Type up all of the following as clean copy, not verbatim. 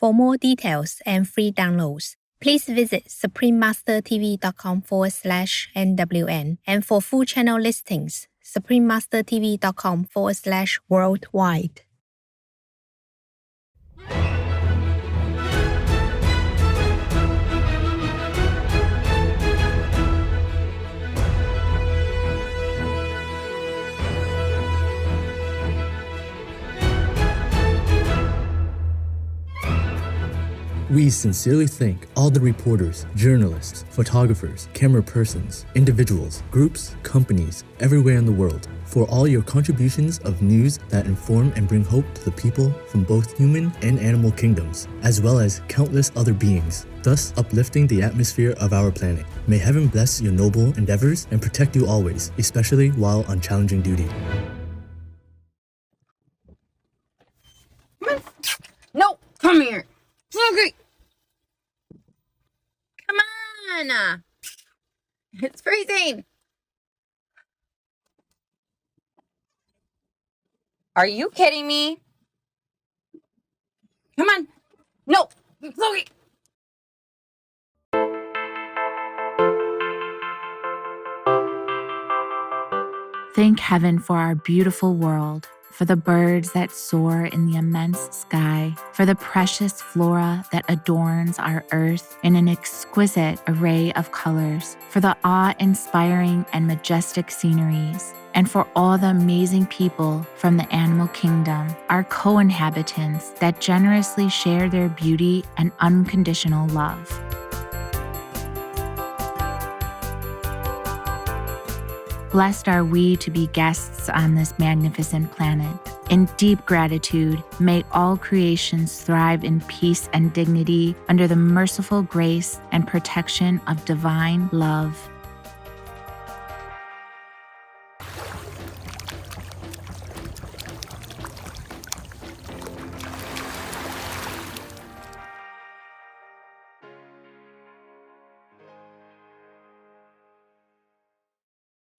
For more details and free downloads, please visit suprememastertv.com/NWN. And for full channel listings, suprememastertv.com/worldwide. We sincerely thank all the reporters, journalists, photographers, camera persons, individuals, groups, companies, everywhere in the world, for all your contributions of news that inform and bring hope to the people from both human and animal kingdoms, as well as countless other beings, thus uplifting the atmosphere of our planet. May heaven bless your noble endeavors and protect you always, especially while on challenging duty. No, come here. Okay. Come on. It's freezing. Are you kidding me? Come on. No, Chloe. Thank heaven for our beautiful world, for the birds that soar in the immense sky, for the precious flora that adorns our earth in an exquisite array of colors, for the awe-inspiring and majestic sceneries, and for all the amazing people from the animal kingdom, our co-inhabitants that generously share their beauty and unconditional love. Blessed are we to be guests on this magnificent planet. In deep gratitude, may all creations thrive in peace and dignity under the merciful grace and protection of divine love.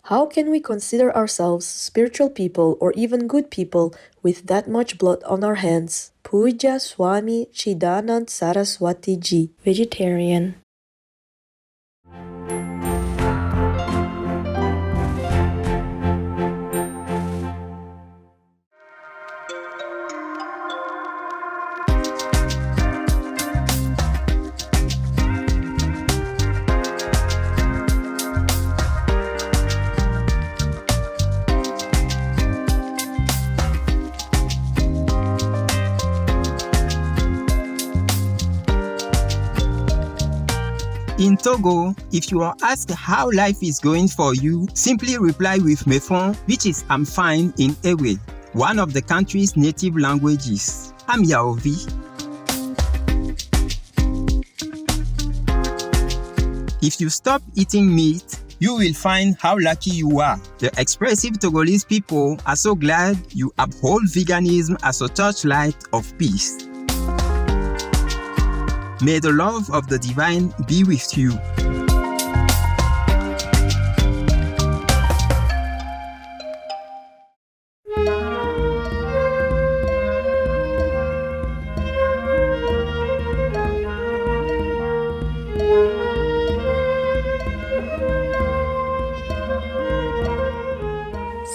How can we consider ourselves spiritual people or even good people with that much blood on our hands? Puja Swami Chidanand Saraswati Ji, vegetarian. In Togo, if you are asked how life is going for you, simply reply with Mefon, which is I'm fine in Ewe, one of the country's native languages. I'm Yaovi. If you stop eating meat, you will find how lucky you are. The expressive Togolese people are so glad you uphold veganism as a torchlight of peace. May the love of the divine be with you.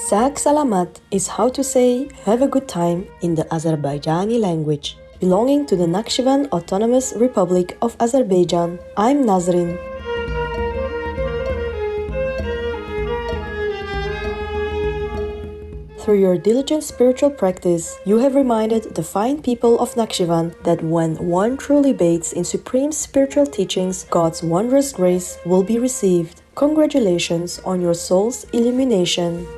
Sag Salamat is how to say have a good time in the Azerbaijani language. Belonging to the Nakhchivan Autonomous Republic of Azerbaijan, I'm Nazrin. Through your diligent spiritual practice, you have reminded the fine people of Nakhchivan that when one truly bathes in supreme spiritual teachings, God's wondrous grace will be received. Congratulations on your soul's illumination.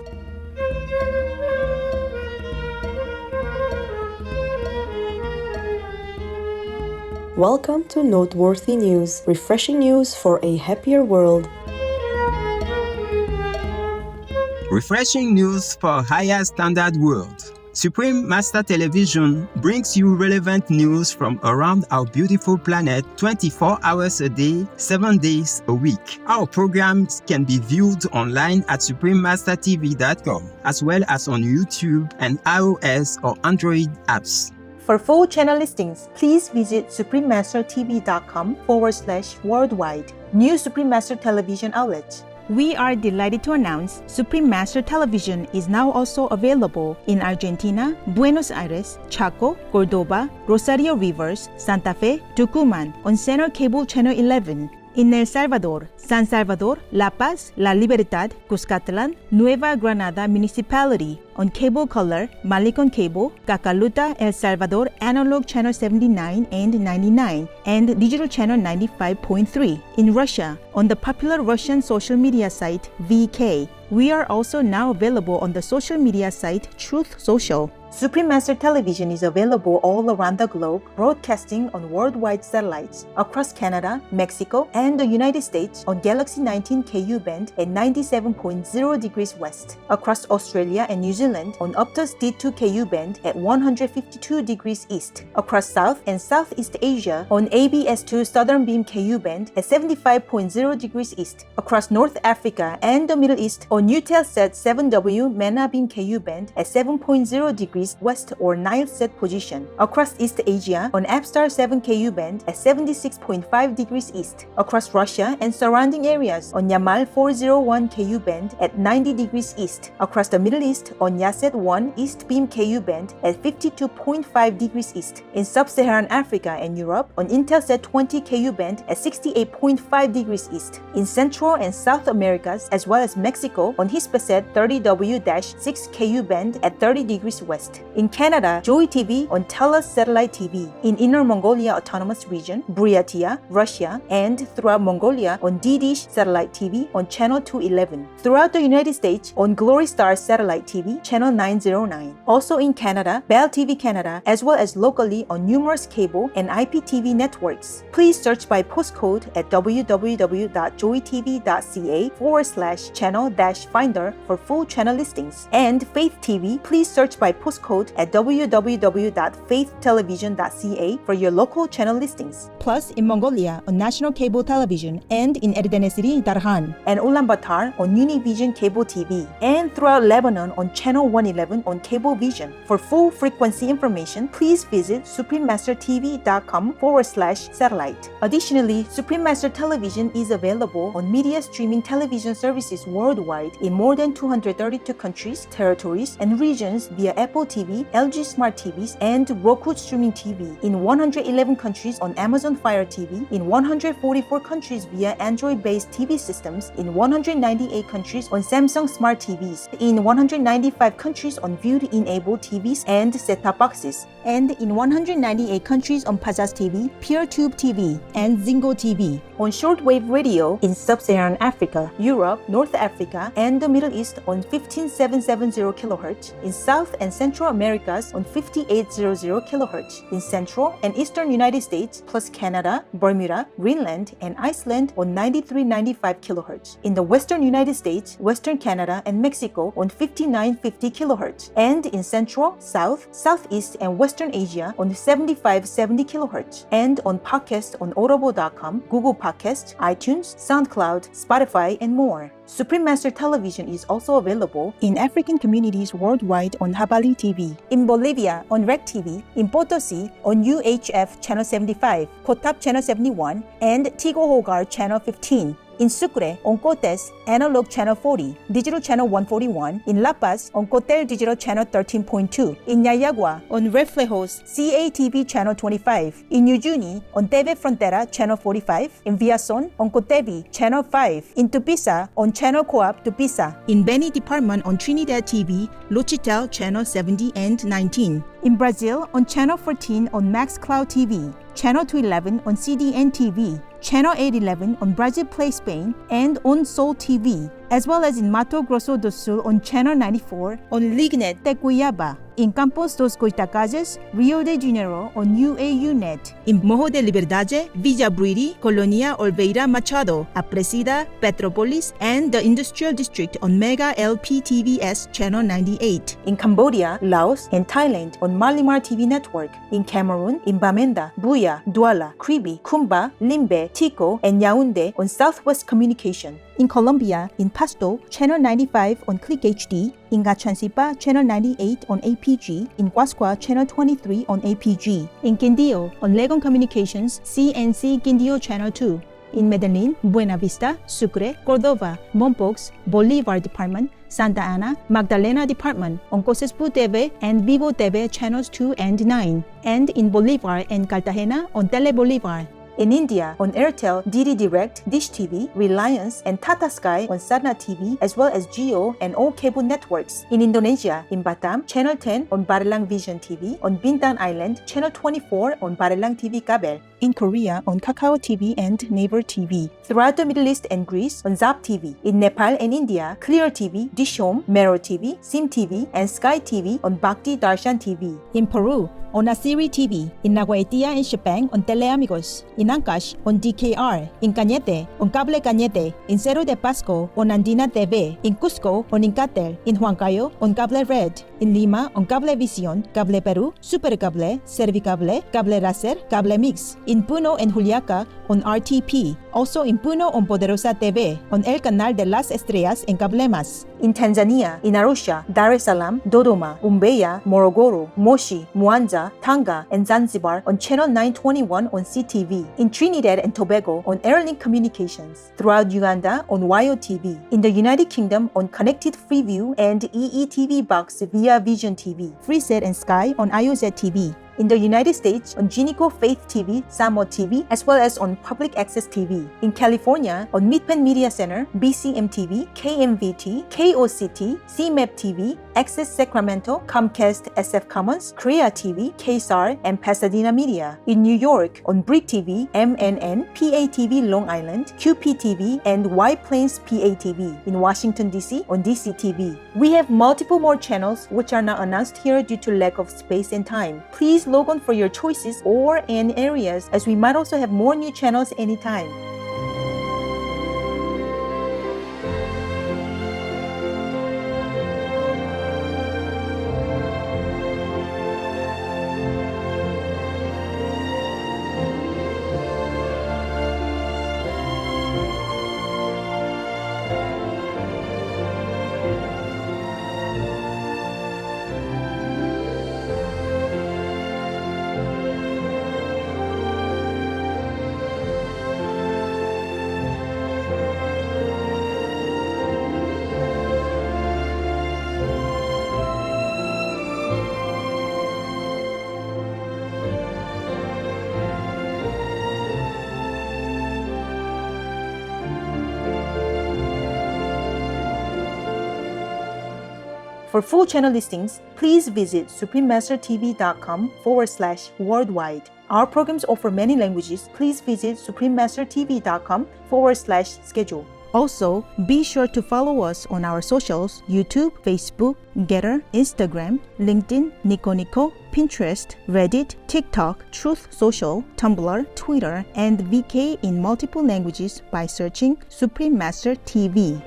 Welcome to Noteworthy News, refreshing news for a happier world. Refreshing news for a higher standard world. Supreme Master Television brings you relevant news from around our beautiful planet 24 hours a day, 7 days a week. Our programs can be viewed online at suprememastertv.com, as well as on YouTube and iOS or Android apps. For full channel listings, please visit suprememastertv.com/worldwide. New Supreme Master Television outlets. We are delighted to announce Supreme Master Television is now also available in Argentina, Buenos Aires, Chaco, Cordoba, Rosario Rivers, Santa Fe, Tucumán on Center Cable Channel 11. In El Salvador, San Salvador, La Paz, La Libertad, Cuscatlán, Nueva Granada Municipality, on Cable Color, Malicon Cable, Cacaluta, El Salvador Analog Channel 79 and 99, and Digital Channel 95.3. In Russia, on the popular Russian social media site VK. We are also now available on the social media site Truth Social. Supreme Master Television is available all around the globe, broadcasting on worldwide satellites across Canada, Mexico, and the United States on Galaxy 19 KU band at 97.0 degrees west, across Australia and New Zealand on Optus D2 KU band at 152 degrees east, across South and Southeast Asia on ABS2 Southern Beam KU band at 75.0 degrees east, across North Africa and the Middle East on Eutelsat 7W Mana Beam KU band at 7.0 degrees west or ninth set position, across East Asia on Apstar 7 KU band at 76.5 degrees east, across Russia and surrounding areas on Yamal 401 KU band at 90 degrees east, across the Middle East on Yaset 1 East Beam KU band at 52.5 degrees east, in Sub-Saharan Africa and Europe on Intelsat 20 KU band at 68.5 degrees east, in Central and South Americas as well as Mexico on Hispasat 30W-6 KU band at 30 degrees west. In Canada, Joy TV on TELUS Satellite TV. In Inner Mongolia Autonomous Region, Buryatia, Russia, and throughout Mongolia on DDish Satellite TV on Channel 211. Throughout the United States on Glory Star Satellite TV, Channel 909. Also in Canada, Bell TV Canada, as well as locally on numerous cable and IPTV networks. Please search by postcode at www.joytv.ca/channel-finder for full channel listings. And Faith TV, please search by postcode at www.faithtelevision.ca for your local channel listings. Plus, in Mongolia on National Cable Television, and in Erdenesiri, Darhan, and Ulaanbaatar on Univision Cable TV, and throughout Lebanon on Channel 111 on Cablevision. For full frequency information, please visit suprememastertv.com/satellite. Additionally, Supreme Master Television is available on media streaming television services worldwide in more than 232 countries, territories, and regions via Apple TV, LG Smart TVs, and Roku Streaming TV, in 111 countries on Amazon Fire TV, in 144 countries via Android-based TV systems, in 198 countries on Samsung Smart TVs, in 195 countries on View-enabled TVs and set-top boxes, and in 198 countries on Pazas TV, PureTube TV, and Zingo TV, on shortwave radio in Sub-Saharan Africa, Europe, North Africa, and the Middle East on 15770 kHz, in South and Central Americas on 5800 kHz, in Central and Eastern United States plus Canada, Bermuda, Greenland, and Iceland on 9395 kHz, in the Western United States, Western Canada, and Mexico on 5950 kHz, and in Central, South, Southeast, and Western Asia on 7570 kHz, and on podcast on Audible.com, Google Podcast, iTunes, SoundCloud, Spotify, and more. Supreme Master Television is also available in African communities worldwide on Habali TV, in Bolivia on Rec TV, in Potosi on UHF Channel 75, Kotap Channel 71, and Tigo Hogar Channel 15. In Sucre on Cotes Analog Channel 40, Digital Channel 141, in La Paz on Cotel Digital Channel 13.2, in Yayagua on Reflejos CATV Channel 25, in Yujuni on TV Frontera Channel 45, in Villason on Cotevi Channel 5, in Tupisa on Channel Coop Tupisa, in Beni Department on Trinidad TV, Luchitel Channel 70 and 19, in Brazil on Channel 14 on MaxCloud TV, Channel 211 on CDN TV, Channel 811 on Brazil Play Spain, and on Soul TV, as well as in Mato Grosso do Sul on Channel 94 on Lignet Teguiaba, in Campos dos Goitacazes, Rio de Janeiro on UAUnet, in Morro de Liberdade, Villa Bruiri, Colonia Olveira Machado, Aparecida, Petropolis, and the Industrial District on Mega LPTVS Channel 98, in Cambodia, Laos, and Thailand on Malimar TV Network, in Cameroon, in Bamenda, Buea, Douala, Kribi, Kumba, Limbe, Tico, and Yaoundé on Southwest Communication. In Colombia, in Pasto, Channel 95 on Click HD, in Gachansipa, Channel 98 on APG, in Guascua, Channel 23 on APG, in Quindío, on Legon Communications, CNC Quindío Channel 2, in Medellin, Buena Vista, Sucre, Cordova, Mompox, Bolivar Department, Santa Ana, Magdalena Department, on Cosespu TV and Vivo TV Channels 2 and 9, and in Bolivar and Cartagena on Tele Bolivar. In India, on Airtel, DD Direct, Dish TV, Reliance, and Tata Sky on Sadna TV, as well as Jio and all cable networks. In Indonesia, in Batam, Channel 10 on Barelang Vision TV, on Bintan Island, Channel 24 on Barelang TV Kabel. In Korea, on Kakao TV and Naver TV. Throughout the Middle East and Greece, on Zap TV. In Nepal and India, Clear TV, Dish Home, Mero TV, Sim TV, and Sky TV on Bhakti Darshan TV. In Peru, on Asiri TV, in Naguaitia and Shepang on Teleamigos, in Ancash on DKR, in Cañete on Cable Cañete, in Cerro de Pasco on Andina TV, in Cusco on Incatel, in Huancayo on Cable Red, in Lima on Cable Visión, Cable Perú, Super Cable, Servicable, Cable Racer, Cable Mix, in Puno and Juliaca on RTP, also in Puno on Poderosa TV, on El Canal de las Estrellas en Cablemas. In Tanzania, in Arusha, Dar es Salaam, Dodoma, Umbeya, Morogoro, Moshi, Mwanza, Tanga, and Zanzibar on Channel 921 on CTV. In Trinidad and Tobago on Airlink Communications. Throughout Uganda on YO TV. In the United Kingdom on Connected Freeview and EETV Box via Vision TV. Freeset and Sky on IOZ TV. In the United States, on Jinico Faith TV, Samo TV, as well as on Public Access TV. In California, on Midpen Media Center, BCM TV, KMVT, KOCT, CMAP TV, Access Sacramento, Comcast SF Commons, Korea TV, KSAR, and Pasadena Media. In New York, on Brick TV, MNN, PATV Long Island, QPTV, and White Plains PATV. In Washington, D.C., on DC TV. We have multiple more channels which are not announced here due to lack of space and time. Please log on for your choices or and areas, as we might also have more new channels anytime. For full channel listings, please visit suprememastertv.com/worldwide. Our programs offer many languages. Please visit suprememastertv.com/schedule. Also, be sure to follow us on our socials: YouTube, Facebook, Getter, Instagram, LinkedIn, Nico Nico, Pinterest, Reddit, TikTok, Truth Social, Tumblr, Twitter, and VK in multiple languages by searching Supreme Master TV.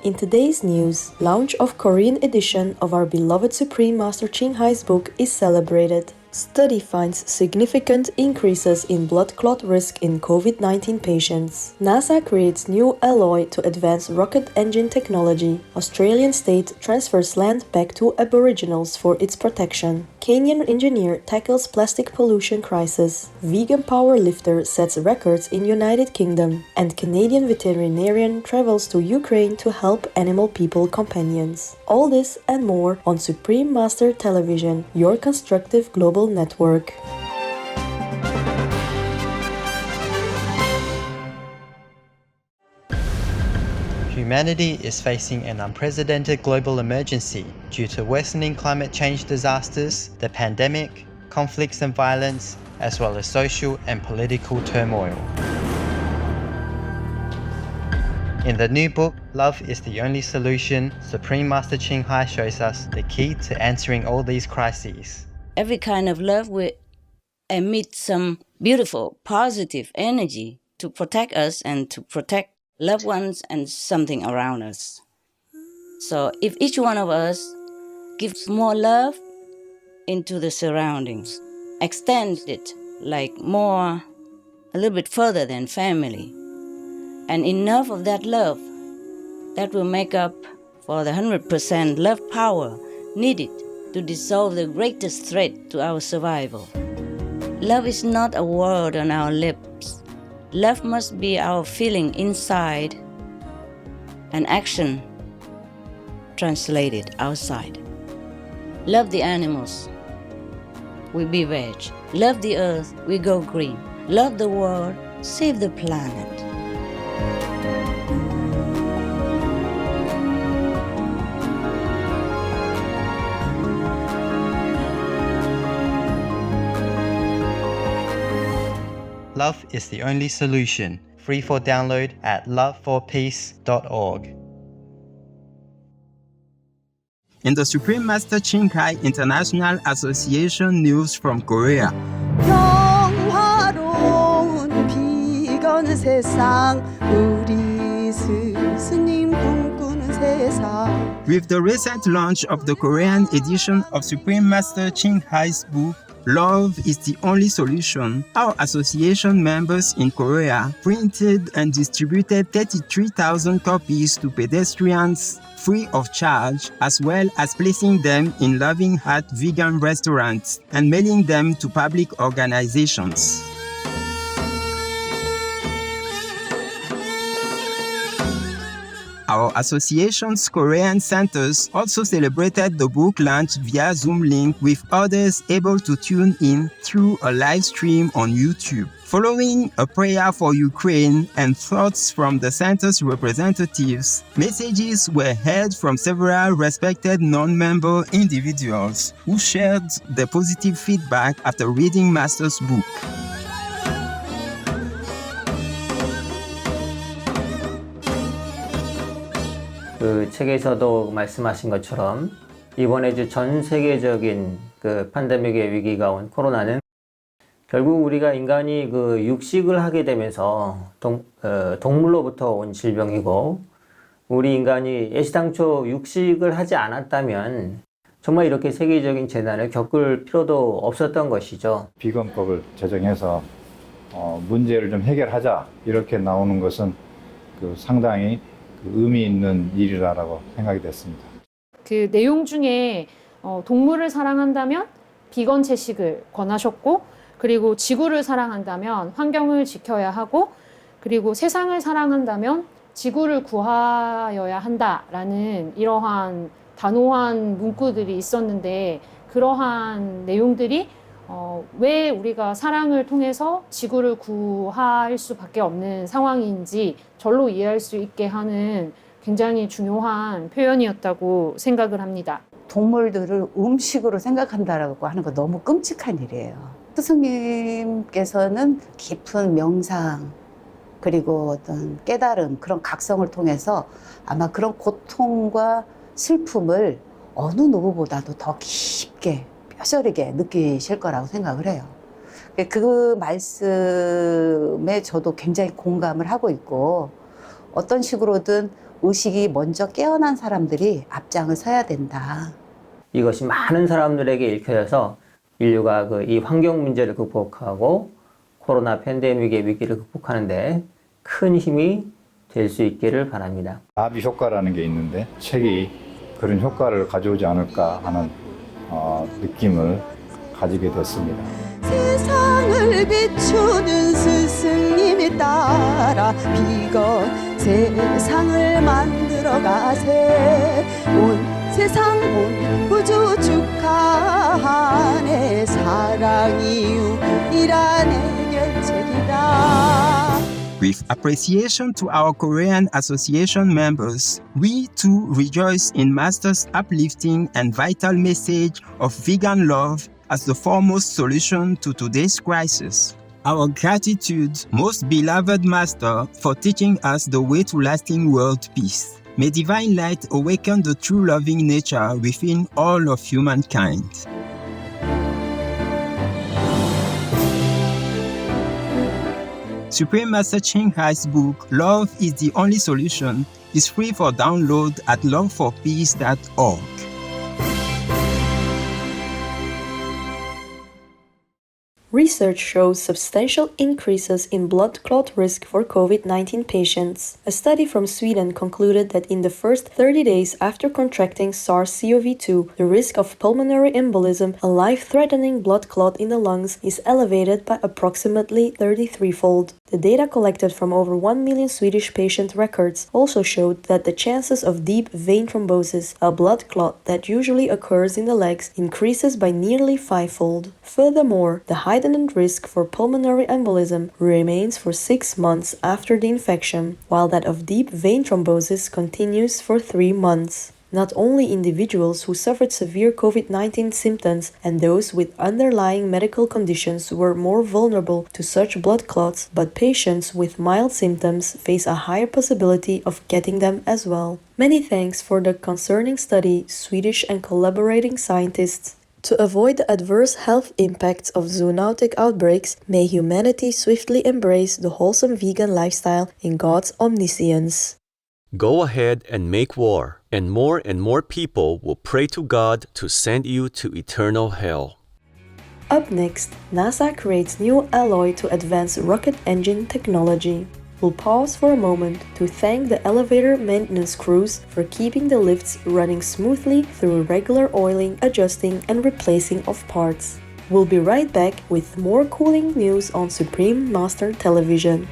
In today's news, launch of Korean edition of our beloved Supreme Master Ching Hai's book is celebrated. Study finds significant increases in blood clot risk in COVID-19 patients. NASA creates new alloy to advance rocket engine technology. Australian state transfers land back to Aboriginals for its protection. Kenyan engineer tackles plastic pollution crisis. Vegan powerlifter sets records in United Kingdom. And Canadian veterinarian travels to Ukraine to help animal people companions. All this and more on Supreme Master Television, your constructive global network. Humanity is facing an unprecedented global emergency due to worsening climate change disasters, the pandemic, conflicts and violence, as well as social and political turmoil. In the new book, Love is the Only Solution, Supreme Master Ching Hai shows us the key to answering all these crises. Every kind of love will emit some beautiful, positive energy to protect us and to protect loved ones and something around us. So if each one of us gives more love into the surroundings, extend it like more, a little bit further than family. And enough of that love that will make up for the 100% love power needed to dissolve the greatest threat to our survival. Love is not a word on our lips. Love must be our feeling inside and action translated outside. Love the animals, we be veg. Love the earth, we go green. Love the world, save the planet. Love is the only solution. Free for download at loveforpeace.org. In the Supreme Master Ching Hai International Association news from Korea, 평화로운 비건 세상 우리 스승님 꿈꾸는 세상. with the recent launch of the Korean edition of Supreme Master Ching Hai's book, Love is the Only Solution, our association members in Korea printed and distributed 33,000 copies to pedestrians free of charge, as well as placing them in Loving Heart vegan restaurants and mailing them to public organizations. Our association's Korean centers also celebrated the book launch via Zoom link, with others able to tune in through a live stream on YouTube. Following a prayer for Ukraine and thoughts from the center's representatives, messages were heard from several respected non-member individuals who shared their positive feedback after reading Master's book. 그 책에서도 말씀하신 것처럼 이번에 이제 전 세계적인 그 팬데믹의 위기가 온 코로나는 결국 우리가 인간이 그 육식을 하게 되면서 동물로부터 온 질병이고, 우리 인간이 애시당초 육식을 하지 않았다면 정말 이렇게 세계적인 재난을 겪을 필요도 없었던 것이죠. 비건법을 제정해서 문제를 좀 해결하자 이렇게 나오는 것은 상당히 의미 있는 일이라고 생각이 됐습니다. 그 내용 중에 동물을 사랑한다면 비건 채식을 권하셨고, 그리고 지구를 사랑한다면 환경을 지켜야 하고, 그리고 세상을 사랑한다면 지구를 구하여야 한다라는 이러한 단호한 문구들이 있었는데, 그러한 내용들이 왜 우리가 사랑을 통해서 지구를 구할 수밖에 없는 상황인지 절로 이해할 수 있게 하는 굉장히 중요한 표현이었다고 생각을 합니다. 동물들을 음식으로 생각한다라고 하는 거 너무 끔찍한 일이에요. 스승님께서는 깊은 명상 그리고 어떤 깨달음, 그런 각성을 통해서 아마 그런 고통과 슬픔을 어느 누구보다도 더 깊게 뼈저리게 느끼실 거라고 생각을 해요. 그 말씀에 저도 굉장히 공감을 하고 있고, 어떤 식으로든 의식이 먼저 깨어난 사람들이 앞장을 서야 된다. 이것이 많은 사람들에게 읽혀져서 인류가 이 환경 문제를 극복하고 코로나 팬데믹의 위기를 극복하는데 큰 힘이 될 수 있기를 바랍니다. 나비 효과라는 게 있는데 책이 그런 효과를 가져오지 않을까 하는 느낌을 가지게 됐습니다. 세상을 비추는 스승님에 따라 비건 세상을 만들어 가세. 온 세상 온 우주 축하하네. 사랑이 유일한 해결책이다. With appreciation to our Korean association members, we too rejoice in Master's uplifting and vital message of vegan love as the foremost solution to today's crisis. Our gratitude, most beloved Master, for teaching us the way to lasting world peace. May divine light awaken the true loving nature within all of humankind. Supreme Master Ching Hai's book, Love is the Only Solution, is free for download at loveforpeace.org. Research shows substantial increases in blood clot risk for COVID-19 patients. A study from Sweden concluded that in the first 30 days after contracting SARS-CoV-2, the risk of pulmonary embolism, a life-threatening blood clot in the lungs, is elevated by approximately 33-fold. The data collected from over 1 million Swedish patient records also showed that the chances of deep vein thrombosis, a blood clot that usually occurs in the legs, increases by nearly 5-fold. Furthermore, the heightened risk for pulmonary embolism remains for 6 months after the infection, while that of deep vein thrombosis continues for 3 months. Not only individuals who suffered severe COVID-19 symptoms and those with underlying medical conditions were more vulnerable to such blood clots, but patients with mild symptoms face a higher possibility of getting them as well. Many thanks for the concerning study, Swedish and collaborating scientists. To avoid the adverse health impacts of zoonotic outbreaks, may humanity swiftly embrace the wholesome vegan lifestyle in God's omniscience. Go ahead and make war, and more people will pray to God to send you to eternal hell. Up next, NASA creates new alloy to advance rocket engine technology. We'll pause for a moment to thank the elevator maintenance crews for keeping the lifts running smoothly through regular oiling, adjusting, and replacing of parts. We'll be right back with more cooling news on Supreme Master Television.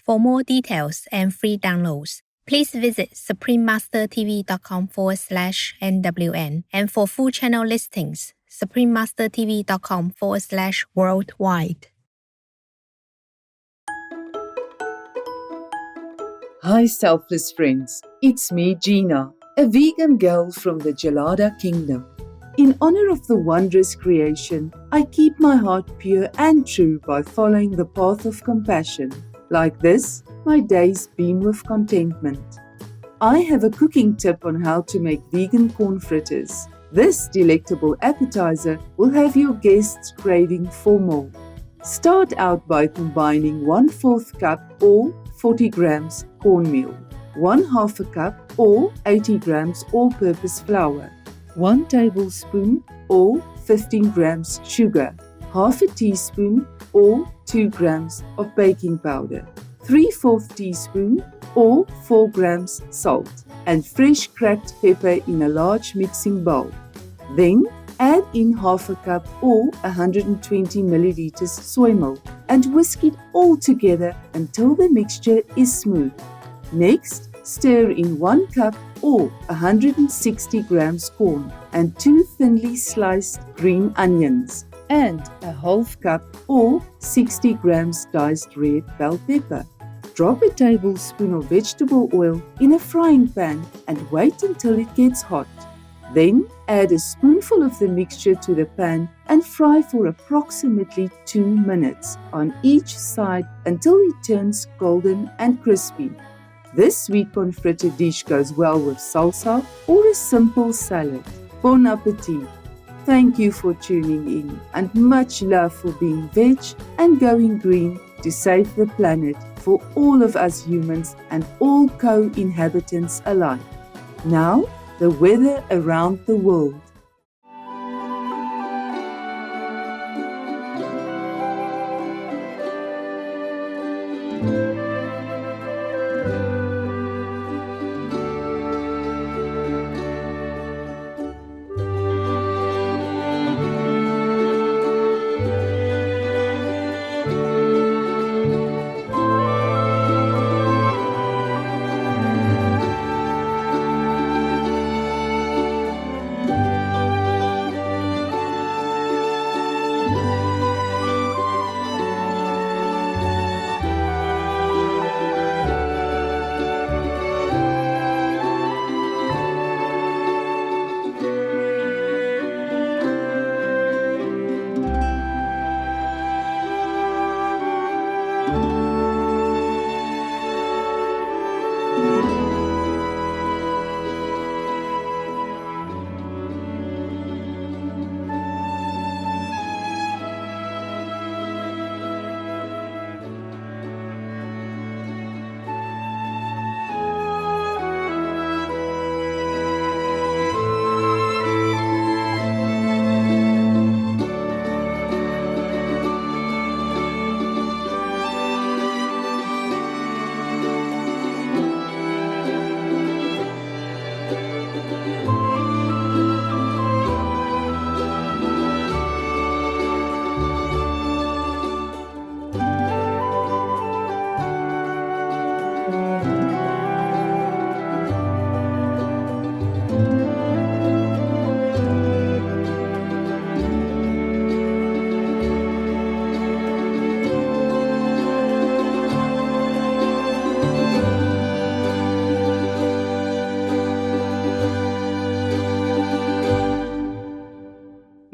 For more details and free downloads, please visit suprememastertv.com/NWN, and for full channel listings, suprememastertv.com/worldwide. Hi, selfless friends. It's me, Gina, a vegan girl from the Gelada Kingdom. In honor of the wondrous creation, I keep my heart pure and true by following the path of compassion. Like this, my days beam with contentment. I have a cooking tip on how to make vegan corn fritters. This delectable appetizer will have your guests craving for more. Start out by combining 1/4 cup or 40 grams cornmeal, 1/2 cup or 80 grams all-purpose flour, 1 tablespoon or 15 grams sugar, half a teaspoon or 2 grams of baking powder, 3/4 teaspoon or 4 grams salt, and fresh cracked pepper in a large mixing bowl. Then add in half a cup or 120 milliliters soy milk and whisk it all together until the mixture is smooth. Next, stir in 1 cup or 160 grams corn and 2 thinly sliced green onions and a half cup or 60 grams diced red bell pepper. Drop a tablespoon of vegetable oil in a frying pan and wait until it gets hot. Then add a spoonful of the mixture to the pan and fry for approximately 2 minutes on each side until it turns golden and crispy. This sweet corn fritter dish goes well with salsa or a simple salad. Bon appetit! Thank you for tuning in, and much love for being veg and going green to save the planet for all of us humans and all co-inhabitants alike. Now, the weather around the world.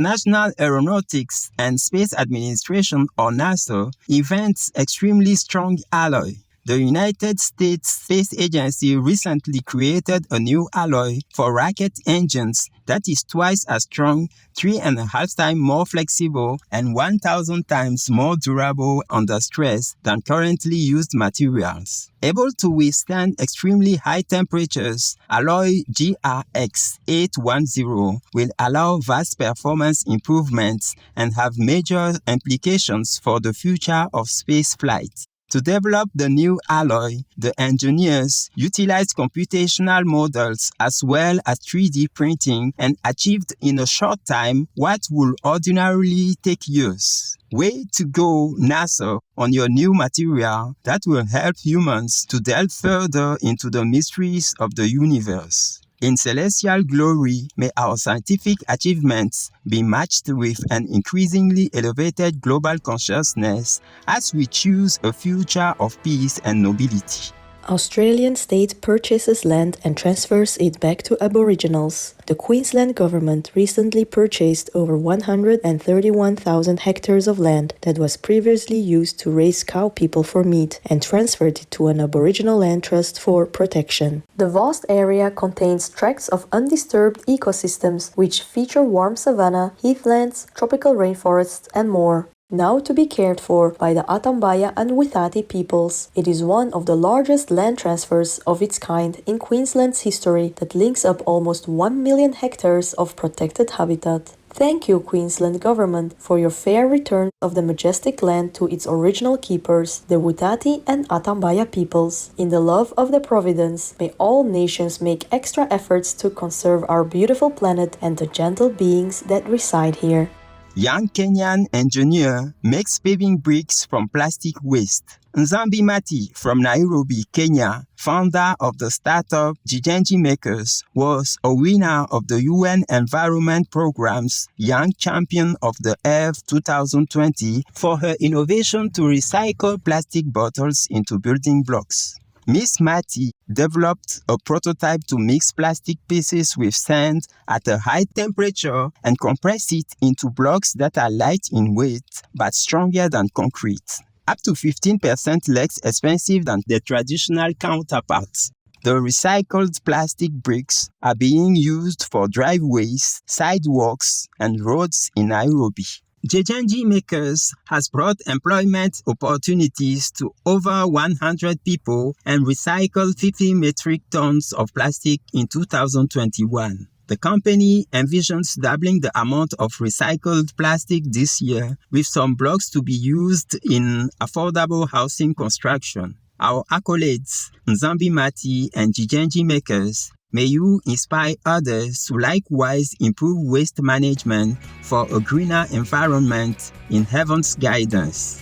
National Aeronautics and Space Administration, or NASA, invents extremely strong alloy. The United States Space Agency recently created a new alloy for rocket engines that is twice as strong, 3.5 times more flexible, and 1,000 times more durable under stress than currently used materials. Able to withstand extremely high temperatures, alloy GRX 810 will allow vast performance improvements and have major implications for the future of space flight. To develop the new alloy, the engineers utilized computational models as well as 3D printing and achieved in a short time what would ordinarily take years. Way to go, NASA, on your new material that will help humans to delve further into the mysteries of the universe. In celestial glory, may our scientific achievements be matched with an increasingly elevated global consciousness as we choose a future of peace and nobility. Australian state purchases land and transfers it back to Aboriginals. The Queensland government recently purchased over 131,000 hectares of land that was previously used to raise cow people for meat and transferred it to an Aboriginal land trust for protection. The vast area contains tracts of undisturbed ecosystems which feature warm savanna, heathlands, tropical rainforests, and more. Now to be cared for by the Atambaya and Withati peoples, it is one of the largest land transfers of its kind in Queensland's history that links up almost 1 million hectares of protected habitat. Thank you, Queensland Government, for your fair return of the majestic land to its original keepers, the Withati and Atambaya peoples. In the love of the Providence, may all nations make extra efforts to conserve our beautiful planet and the gentle beings that reside here. Young Kenyan engineer makes paving bricks from plastic waste. Nzambi Mati from Nairobi, Kenya, founder of the startup Jijenji Makers, was a winner of the UN Environment Programme's Young Champion of the Earth 2020 for her innovation to recycle plastic bottles into building blocks. Miss Mati developed a prototype to mix plastic pieces with sand at a high temperature and compress it into blocks that are light in weight but stronger than concrete, up to 15% less expensive than their traditional counterparts. The recycled plastic bricks are being used for driveways, sidewalks, and roads in Nairobi. Jijenji Makers has brought employment opportunities to over 100 people and recycled 50 metric tons of plastic in 2021. The company envisions doubling the amount of recycled plastic this year, with some blocks to be used in affordable housing construction. Our accolades, Nzambi Mati and Jijenji Makers, may you inspire others to likewise improve waste management for a greener environment in heaven's guidance.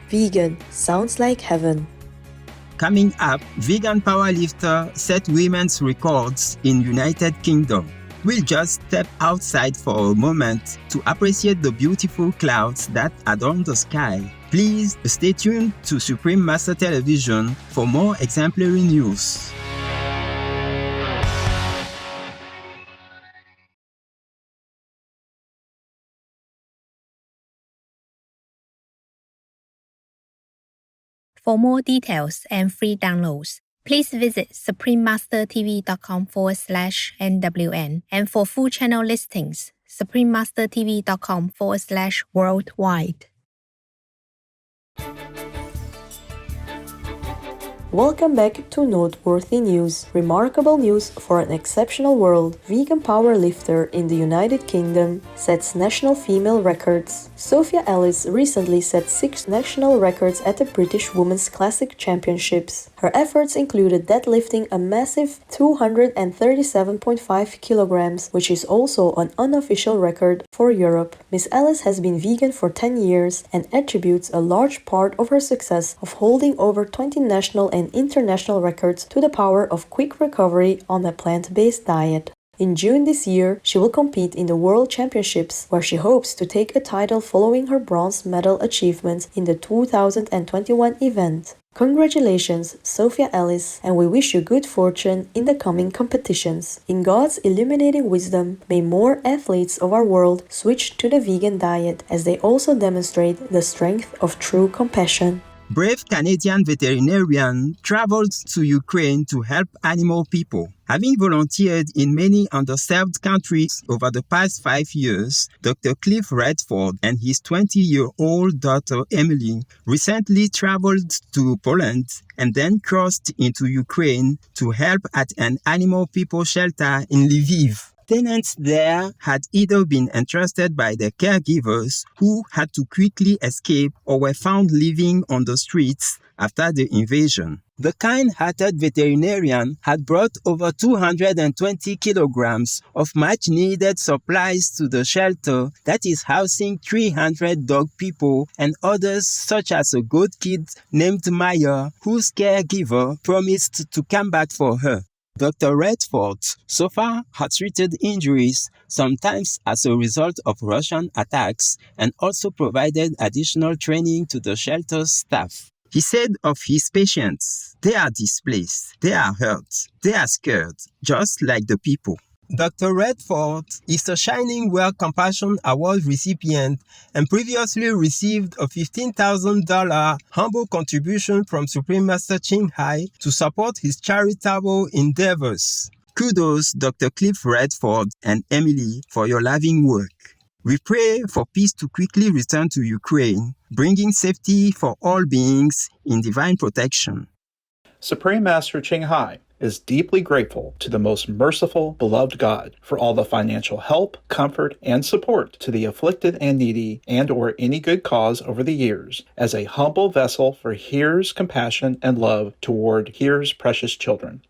Vegan sounds like heaven. Coming up, vegan powerlifter set women's records in United Kingdom. We'll just step outside for a moment to appreciate the beautiful clouds that adorn the sky. Please stay tuned to Supreme Master Television for more exemplary news. For more details and free downloads, please visit suprememastertv.com/NWN, and for full channel listings, suprememastertv.com/worldwide. Welcome back to Noteworthy News. Remarkable news for an exceptional world. Vegan powerlifter in the United Kingdom sets national female records. Sophia Ellis recently set 6 national records at the British Women's Classic Championships. Her efforts included deadlifting a massive 237.5 kilograms, which is also an unofficial record for Europe. Miss Ellis has been vegan for 10 years and attributes a large part of her success of holding over 20 national and international records to the power of quick recovery on a plant-based diet. In June this year, she will compete in the World Championships, where she hopes to take a title following her bronze medal achievements in the 2021 event. Congratulations, Sophia Ellis, and we wish you good fortune in the coming competitions. In God's illuminating wisdom, may more athletes of our world switch to the vegan diet as they also demonstrate the strength of true compassion. Brave Canadian veterinarian traveled to Ukraine to help animal people. Having volunteered in many underserved countries over the past 5 years, Dr. Cliff Redford and his 20-year-old daughter Emily recently traveled to Poland and then crossed into Ukraine to help at an animal people shelter in Lviv. Tenants there had either been entrusted by their caregivers who had to quickly escape or were found living on the streets after the invasion. The kind-hearted veterinarian had brought over 220 kilograms of much-needed supplies to the shelter that is housing 300 dog people and others such as a goat kid named Maya, whose caregiver promised to come back for her. Dr. Redford so far had treated injuries, sometimes as a result of Russian attacks, and also provided additional training to the shelter's staff. He said of his patients, "They are displaced, they are hurt, they are scared, just like the people." Dr. Redford is a Shining World Compassion Award recipient and previously received a $15,000 humble contribution from Supreme Master Ching Hai to support his charitable endeavors. Kudos, Dr. Cliff Redford and Emily, for your loving work. We pray for peace to quickly return to Ukraine, bringing safety for all beings in divine protection. Supreme Master Ching Hai is deeply grateful to the most merciful, beloved God for all the financial help, comfort, and support to the afflicted and needy and/or any good cause over the years as a humble vessel for Here's compassion and love toward Here's precious children.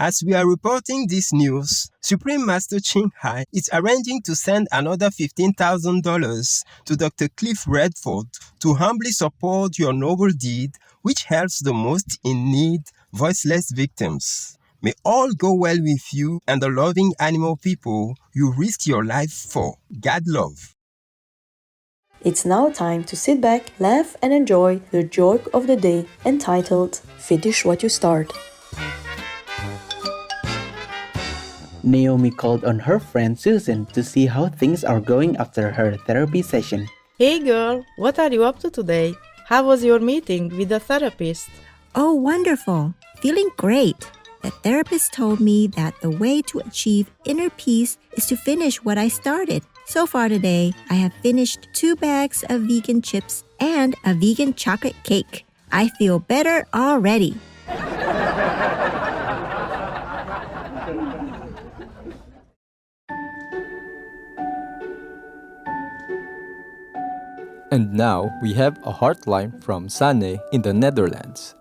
As we are reporting this news, Supreme Master Ching Hai is arranging to send another $15,000 to Dr. Cliff Redford to humbly support your noble deed, which helps the most in need, voiceless victims. May all go well with you and the loving animal people you risk your life for. God love. It's now time to sit back, laugh, and enjoy the joke of the day entitled Finish What You Start. Naomi called on her friend Susan to see how things are going after her therapy session. Hey girl, what are you up to today? How was your meeting with the therapist? Oh, wonderful. Feeling great. The therapist told me that the way to achieve inner peace is to finish what I started. So far today, I have finished 2 bags of vegan chips and a vegan chocolate cake. I feel better already. And now we have a heartline from Sanne in the Netherlands.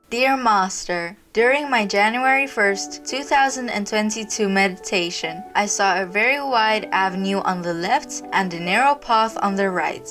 Dear Master, during my January 1st, 2022 meditation, I saw a very wide avenue on the left and a narrow path on the right.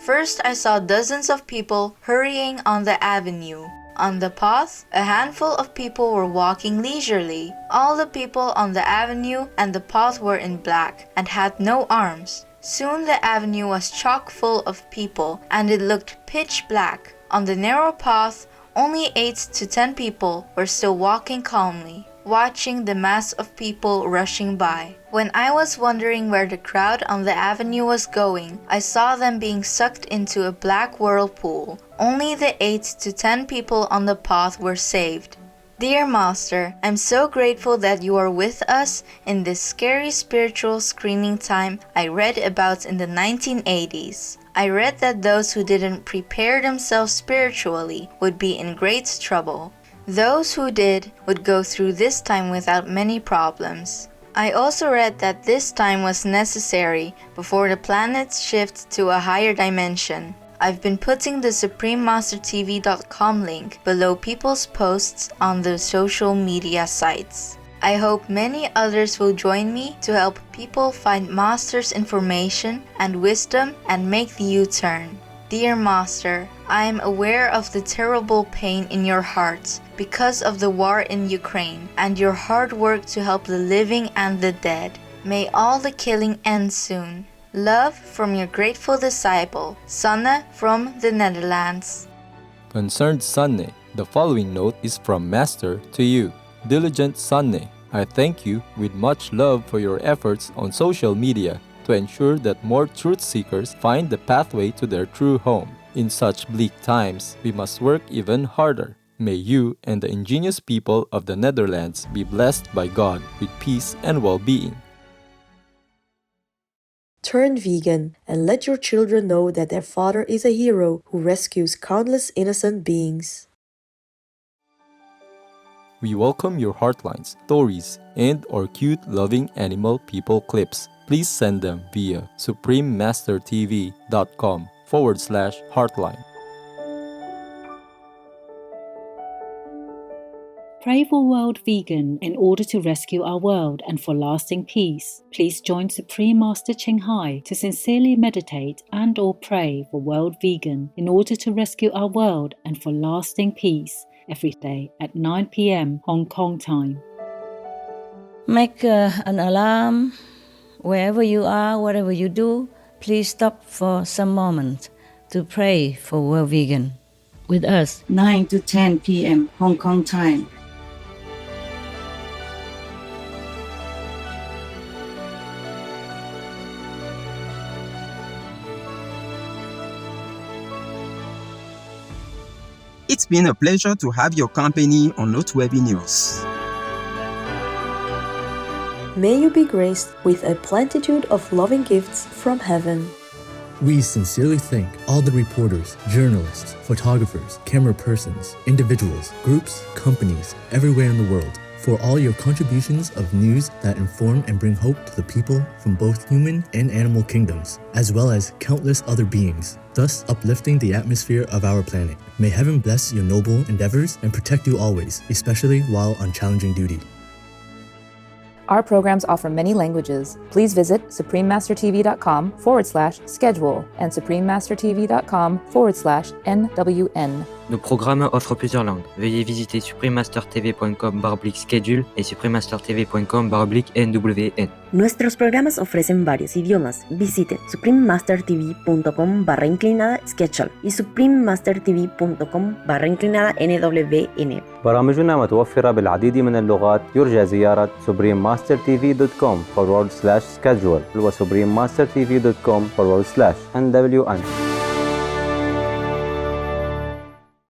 First, I saw dozens of people hurrying on the avenue. On the path, a handful of people were walking leisurely. All the people on the avenue and the path were in black and had no arms. Soon the avenue was chock full of people and it looked pitch black. On the narrow path, only 8 to 10 people were still walking calmly, watching the mass of people rushing by. When I was wondering where the crowd on the avenue was going, I saw them being sucked into a black whirlpool. Only the 8 to 10 people on the path were saved. Dear Master, I'm so grateful that you are with us in this scary spiritual screening time I read about in the 1980s. I read that those who didn't prepare themselves spiritually would be in great trouble. Those who did would go through this time without many problems. I also read that this time was necessary before the planets shift to a higher dimension. I've been putting the SupremeMasterTV.com link below people's posts on the social media sites. I hope many others will join me to help people find Master's information and wisdom and make the U-turn. Dear Master, I am aware of the terrible pain in your hearts because of the war in Ukraine and your hard work to help the living and the dead. May all the killing end soon. Love from your grateful disciple, Sanne from the Netherlands. Concerned Sanne, The following note is from Master to you. Diligent Sunny, I thank you with much love for your efforts on social media to ensure that more truth seekers find the pathway to their true home. In such bleak times, we must work even harder. May you and the ingenious people of the Netherlands be blessed by God with peace and well-being. Turn vegan and let your children know that their father is a hero who rescues countless innocent beings. We welcome your heartlines, stories, and/or cute loving animal people clips. Please send them via suprememastertv.com/heartline. Pray for World Vegan in order to rescue our world and for lasting peace. Please join Supreme Master Ching Hai to sincerely meditate and/or pray for World Vegan in order to rescue our world and for lasting peace every day at 9 p.m. Hong Kong time. Make an alarm wherever you are, whatever you do. Please stop for some moment to pray for World Vegan with us. 9 to 10 p.m. Hong Kong time. It's been a pleasure to have your company on Noteworthy News. May you be graced with a plenitude of loving gifts from heaven. We sincerely thank all the reporters, journalists, photographers, camera persons, individuals, groups, companies, everywhere in the world, for all your contributions of news that inform and bring hope to the people from both human and animal kingdoms, as well as countless other beings, thus uplifting the atmosphere of our planet. May heaven bless your noble endeavors and protect you always, especially while on challenging duty. Our programs offer many languages. Please visit suprememastertv.com/schedule and suprememastertv.com/NWN. Nos programmes offrent plusieurs langues. Veuillez visiter suprememastertv.com/schedule et suprememastertv.com/NWN. Nuestros programas ofrecen varios idiomas. Visite suprememastertv.com/schedule y suprememastertv.com/NWN. برامجنا متوفرة بالعديد من اللغات. يرجى زيارة suprememastertv.com/schedule و suprememastertv.com/NWN.